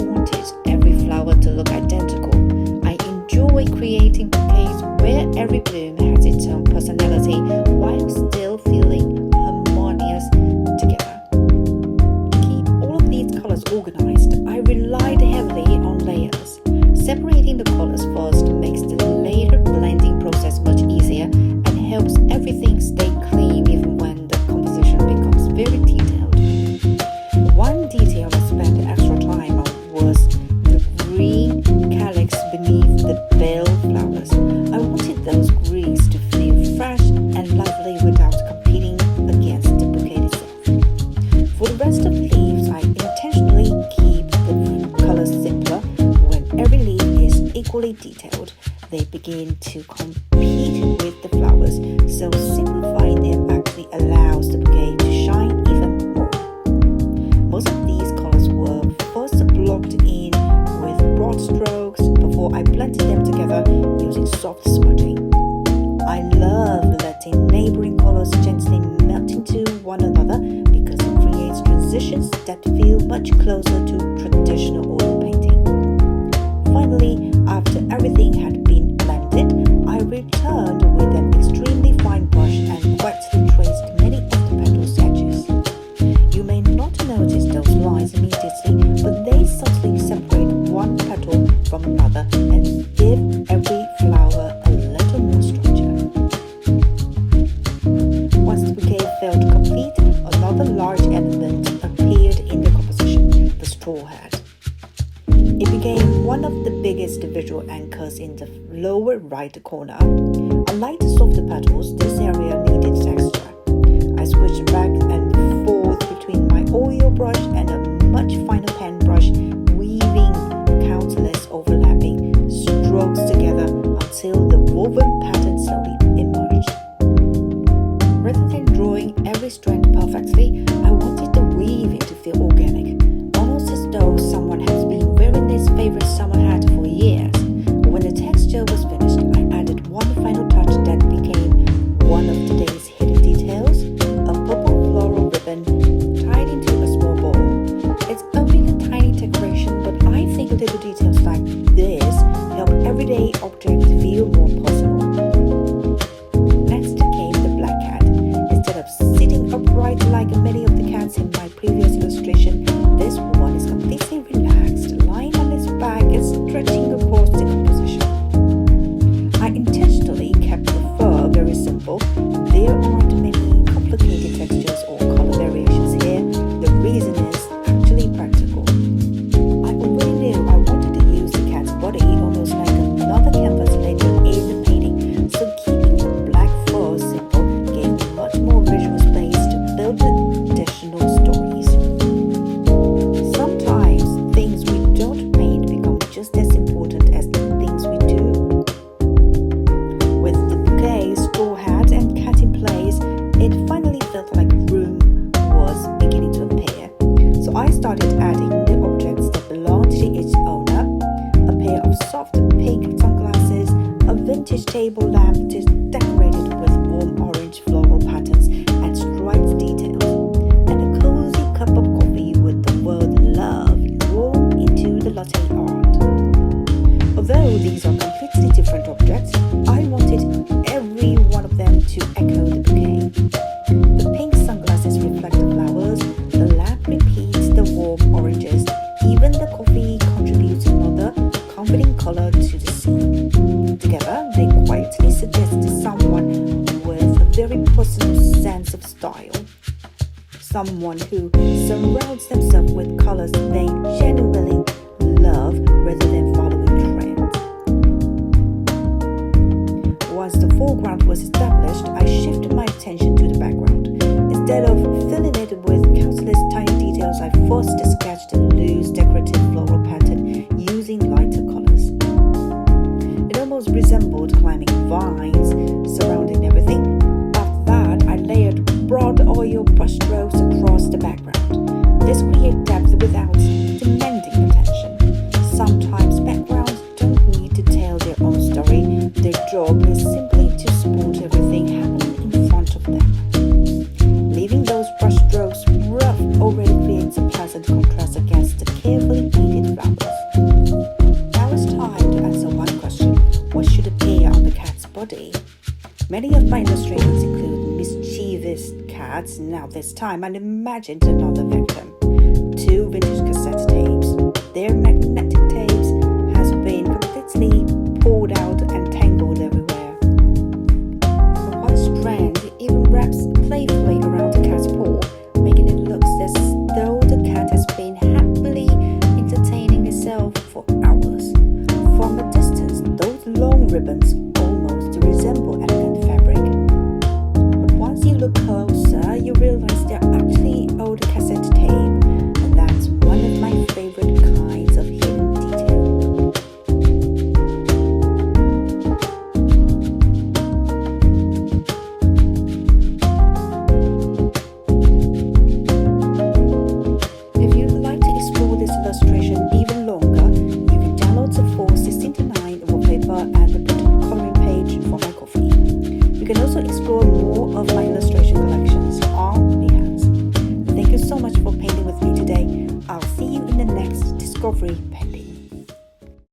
wanted every flower to look identical. I enjoy creating bouquets where every bloom has its own personality while still feeling harmonious together. To keep all of these colors organized, I relied heavily on layers. Separating the colors first makes the later blending process much easier and helps everything stay clean even when the composition becomes very detailed. One detail I spent extra time on was the green calyx beneath the bell flowers. I wanted those greens to feel fresh and lively without competing against the bouquet itself. For the rest of the leaves, I intentionally keep the colors simpler. When every leaf is equally detailed, they begin to compete with the flowers, so simplifying them actually allows the bouquet to shine even more. Most of these colors were first blocked in with broad strokes before I blended them together using soft smudging. I love letting neighboring colors gently melt into one another because it creates transitions that feel much closer to traditional oil painting. Finally, after everything had been blended, I returned with an extremely fine brush and quietly traced many of the petals' edges. You may not notice those lines immediately, but they subtly separate one petal from another and give every flower a little more structure. Once the bouquet felt complete, another large element appeared in the composition, the straw hat. It became one of the biggest visual anchors in the lower right corner. Unlike the softer petals, this area needed texture. I switched back and forth between my oil brush and a much finer pen brush, weaving countless overlapping strokes together until the woven pattern slowly emerged. Rather than drawing every strand perfectly, I wanted the weaving to feel organic, almost as though someone has been wearing his favorite summer hat for years. When the texture was finished, I added one final touch that became one of today's hidden details, a purple floral ribbon tied into a small bowl. It's only a tiny decoration, but I think little details like this help everyday objects feel more personal. Next came the black cat. Instead of sitting upright like many of the cats in my previous illustration, this one is completely relaxed, lying on its back and stretching across the composition. I intentionally kept the fur very simple. There aren't many complicated textures or color variations here. The reason is actually practical. I already knew I wanted to use the cat's body almost like another canvas later in the painting, so keeping the black fur simple gave me much more visual space to build additional stories. Sometimes things we don't paint become just as important as the things we do. With the bouquet, straw hat, and cat in place, it finally felt like the room was beginning to appear. So I started adding the objects that belonged to each owner: a pair of soft pink sunglasses, a vintage table lamp decorated with warm orange floral patterns and striped details, and a cozy cup of coffee with the word love drawn into the latte art. Although these are completely different objects, I wanted every one of them to echo the bouquet. The pink sunglasses reflect the flowers, the lamp repeats the warm oranges, even the coffee contributes another comforting color to the scene. Together, they quietly suggest someone with a very personal sense of style. Someone who surrounds themselves with colors they genuinely love rather than following trends. Once the foreground was established, I shifted my attention to the background. Instead of filling it with countless tiny details, I first sketched a loose decorative floral pattern using lighter colors. It almost resembled climbing vines surrounding everything. After that, I layered broad oil brushstrokes across the background. This created depth without Now this time I imagined another victim. 2 vintage cassette tapes. Their magnetic tapes has been completely pulled out and tangled everywhere. The one strand even wraps playfully around the cat's paw, making it look as though the cat has been happily entertaining itself for hours. From a distance, those long ribbons almost resemble elegant fabric. But once you look closer, you realize they're actually old cassette tape, and that's one of my favorite kinds of hidden detail. If you'd like to explore this illustration even longer, you can download the full 16:9 wallpaper and the coloring page for my coffee. You can also explore more of my illustration collections on Behance. Thank you so much for painting with me today. I'll see you in the next Discovery page.